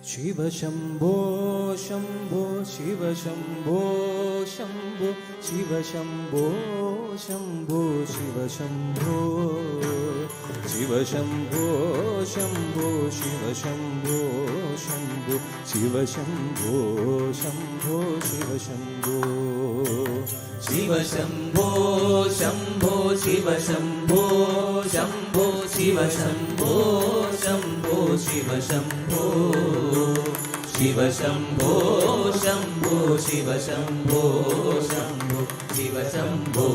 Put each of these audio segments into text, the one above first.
शिव शंभो शंभो शिव शंभो शंभो शिव शंभो शंभो शिव शंभो शिव शंभो शंभो शिव शंभो शंभो शिव शंभो शंभो शिव शंभो शिव शंभो शंभो शिव शंभो शंभो शिव शंभो शंभो शिव शंभो शिव शंभो शंभो शिव शंभो शंभो शिव शंभो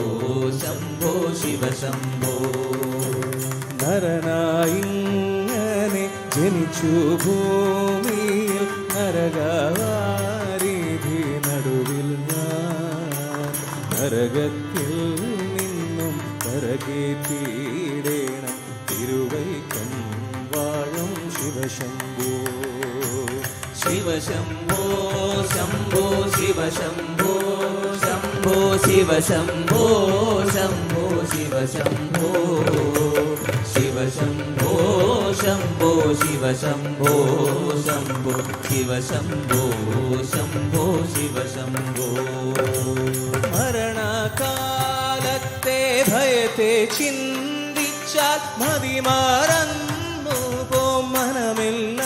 शंभो शिव शंभो നരനായിങ്ങനെ ജനിച്ചു ഭൂമിയിൽ നരകവാരിധി നടുവിൽ ഞാൻ നരകത്തിൽ നിന്നും കരകേറ്റിയിടേണം തിരുവൈക്കം വാഴും ശിവശംഭോ शिव शंभो शंभो शिव शंभो शंभो शिव शंभो शंभो शिव शंभो शिव शंभो शंभो शिव शंभो शंभो शिव शंभो शंभो शिव शंभो മരണകാലത്തെ ഭയത്തെ ചിന്തിച്ചാൽ മതിമറന്നു പോം മനമില്ല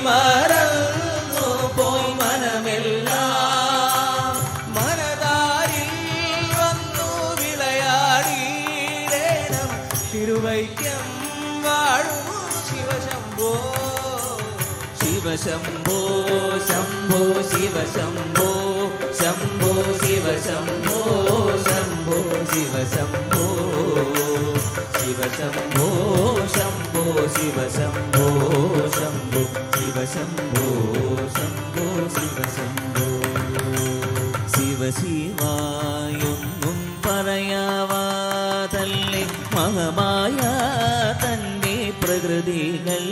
മതിമറന്നു പോയി മനമെല്ലാം മനതാരിൽ വന്നു വിളയാടിയിടേണം തിരുവൈക്കം വാഴും ശിവശംഭോ शिव शंभो शंभो शिव शंभो शंभो शिव शंभो शंभो शिव शंभो शिव शंभो शंभो शिव शंभो शंभो शिव शंभो शंभो शिव शंभो शिव ശിവായൊന്നും പറയാവാതല്ലേ മഹമായ തന്റെ പ്രകൃതികൾ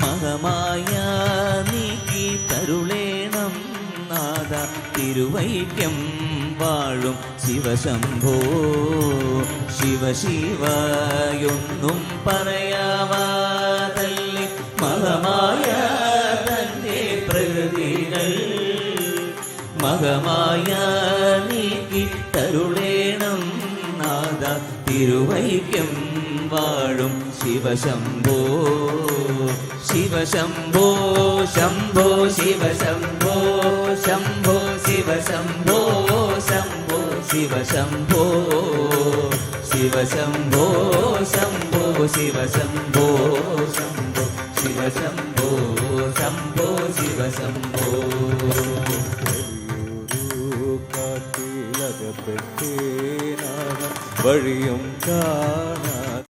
മഹമായ നീക്കി തരുളേണം നാദ തിരുവൈക്കം വാഴും ശിവശംഭോ ശിവ ശിവയൊന്നും പറയാവാതല്ലേ മഹമായ തന്റെ പ്രകൃതികൾ മഹമായ നീക്കി തരുളേണം നാദ തിരുവൈക്കം വാഴും ശിവശംഭോ शिव शंभो शंभो शिव शंभो शंभो शिव शंभो शंभो शिव शंभो शिव शंभो शंभो शिव शंभो शंभो शिव शंभो शंभो शिव शंभो കാട്ടിലകപ്പെട്ടേനാണ് വഴിയും കാണാ